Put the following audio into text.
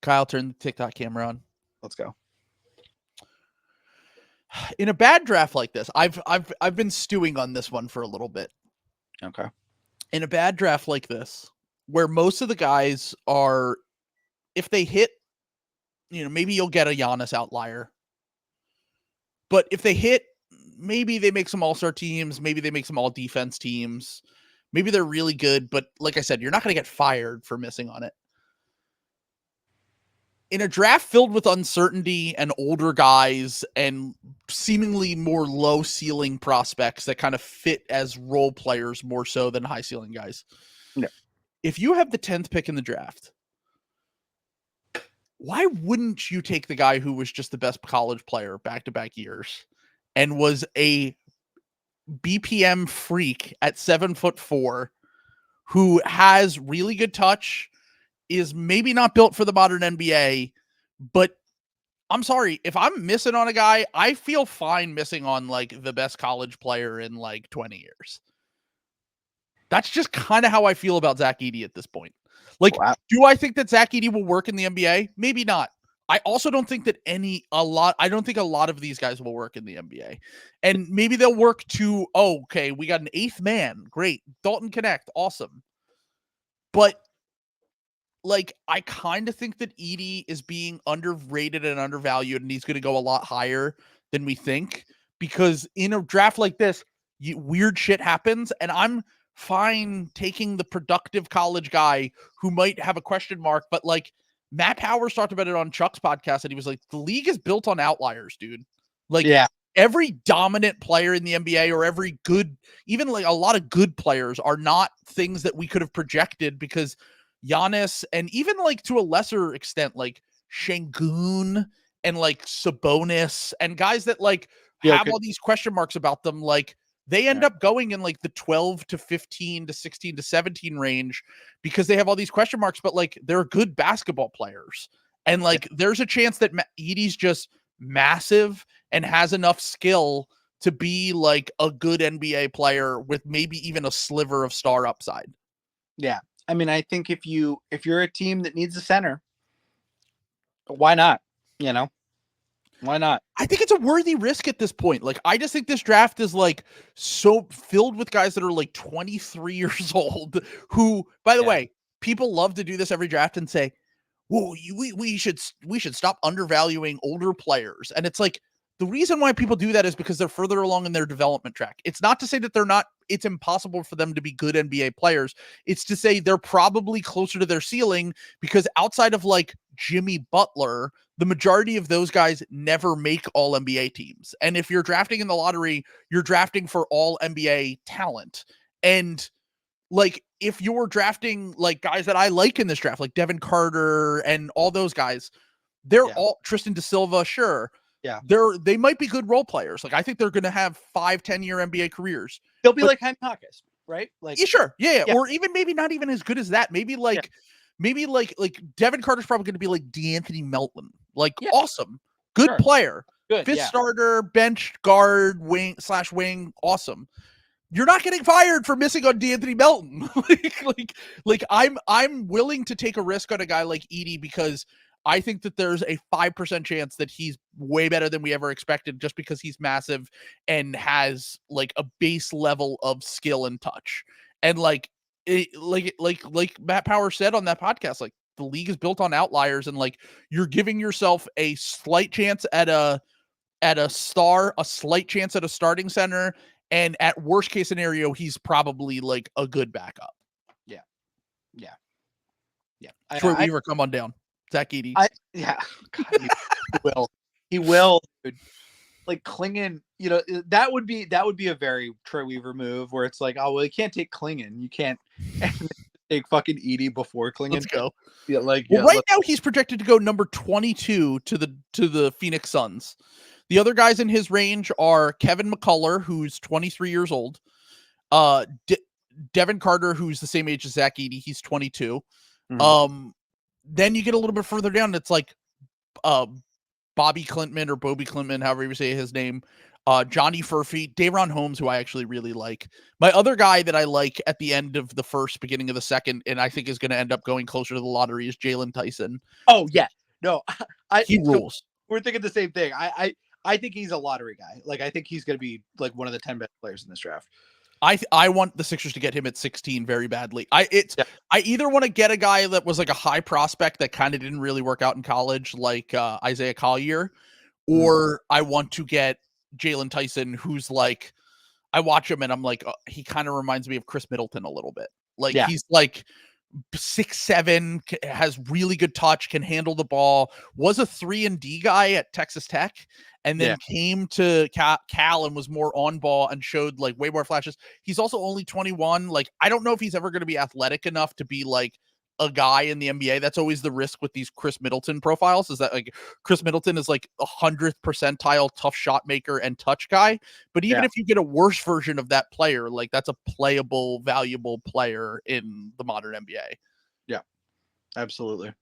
Kyle, turn the TikTok camera on. Let's go. In a bad draft like this, I've been stewing on this one for a little bit. Okay. In a bad draft like this, where most of the guys are, if they hit, maybe you'll get a Giannis outlier. But if they hit, maybe they make some all-star teams, maybe they make some all-defense teams. Maybe they're really good, but like I said, you're not going to get fired for missing on it. In a draft filled with uncertainty and older guys and seemingly more low ceiling prospects that kind of fit as role players more so than high ceiling guys. Yeah. If you have the 10th pick in the draft, why wouldn't you take the guy who was just the best college player back-to-back years and was a BPM freak at 7'4", who has really good touch, is maybe not built for the modern NBA, but I'm sorry, if I'm missing on a guy, I feel fine missing on like the best college player in like 20 years. That's just kind of how I feel about Zach Edey at this point. Like, wow. Do I think that Zach Edey will work in the NBA? Maybe not. I also don't think that I don't think a lot of these guys will work in the NBA. And maybe they'll work to, okay, we got an 8th man. Great. Dalton Connect. Awesome. But like, I kind of think that Edey is being underrated and undervalued, and he's going to go a lot higher than we think, because in a draft like this, weird shit happens, and I'm fine taking the productive college guy who might have a question mark, but like Matt Powers talked about it on Chuck's podcast, and he was like, the league is built on outliers, dude. Like, yeah. Every dominant player in the NBA or every good, even like a lot of good players are not things that we could have projected, because Giannis, and even like to a lesser extent, like Şengün and like Sabonis and guys that like have all these question marks about them, like they end up going in like the 12 to 15 to 16 to 17 range because they have all these question marks, but like they're good basketball players. And like there's a chance that Edey's just massive and has enough skill to be like a good NBA player with maybe even a sliver of star upside. Yeah. I mean, I think if you're a team that needs a center, why not? Why not? I think it's a worthy risk at this point. Like, I just think this draft is like so filled with guys that are like 23 years old who, by the way, people love to do this every draft and say, whoa, we should stop undervaluing older players. And it's like, the reason why people do that is because they're further along in their development track. It's not to say that it's impossible for them to be good NBA players. It's to say they're probably closer to their ceiling, because outside of like Jimmy Butler, the majority of those guys never make all NBA teams. And if you're drafting in the lottery, you're drafting for all NBA talent. And like, if you're drafting like guys that I like in this draft, like Devin Carter and all those guys, they're all Tristan Da Silva, sure. Yeah. They might be good role players. Like, I think they're going to have 5-10 year NBA careers. They'll be like Jaime Jaquez, right? Like, yeah, sure. Yeah. Or even maybe not even as good as that. Maybe like Devin Carter's probably going to be like DeAnthony Melton. Like, awesome. Good player. Good. Fifth starter, bench, guard, wing, awesome. You're not getting fired for missing on DeAnthony Melton. like I'm willing to take a risk on a guy like Edey, because I think that there's a 5% chance that he's way better than we ever expected, just because he's massive and has like a base level of skill and touch. And like Matt Power said on that podcast, like, the league is built on outliers, and like, you're giving yourself a slight chance at a star, a slight chance at a starting center, and at worst case scenario, he's probably like a good backup. Yeah. Troy Weaver, come on down. Zach Edey. God, he will, dude. Like, Klingon, that would be a very Troy Weaver move, where it's like, oh well, you can't take Klingon, you can't take fucking Edey before Klingon. Let's go. Right now he's projected to go number 22 to the Phoenix Suns. The other guys in his range are Kevin McCullough, who's 23 years old. Devin Carter, who's the same age as Zach Edey, he's 22. Mm-hmm. Then you get a little bit further down, it's like Bogdan Bobby Clintman or Bobby Clintman, however you say his name. Johnny Furphy, Dayron Holmes, who I actually really like. My other guy that I like at the end of the first, beginning of the second, and I think is going to end up going closer to the lottery is Jalen Tyson. Oh yeah, no, He rules. So we're thinking the same thing. I think he's a lottery guy. Like I think he's going to be like one of the 10 best players in this draft. I want the Sixers to get him at 16 very badly. I either want to get a guy that was like a high prospect that kind of didn't really work out in college, like Isaiah Collier, or I want to get Jalen Tyson, who's like, I watch him and I'm like, he kind of reminds me of Chris Middleton a little bit. Like he's like 6'7", has really good touch, can handle the ball, was a 3-and-D guy at Texas Tech, and then came to Cal and was more on ball and showed like way more flashes. He's also only 21. Like, I don't know if he's ever going to be athletic enough to be like a guy in the NBA. That's always the risk with these Chris Middleton profiles, is that like Chris Middleton is like 100th percentile tough shot maker and touch guy. But even if you get a worse version of that player, like that's a playable, valuable player in the modern NBA. Yeah, absolutely.